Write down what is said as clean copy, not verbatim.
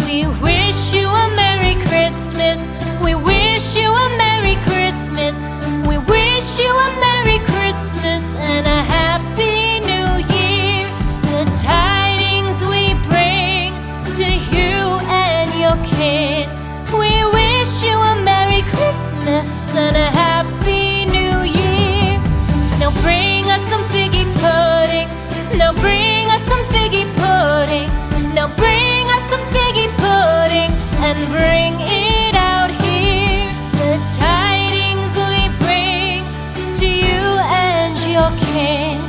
We wish you a Merry Christmas. We wish you a Merry Christmas. We wish you a Merry Christmas and a Happy New Year. The tidings we bring to you and your kid. We wish you a Merry Christmas and a Happy New Year. Now bring us some figgy pudding. Now bring us some figgy pudding. Now bring us some figgy pudding and bring it out here. The tidings we bring to you and your kin.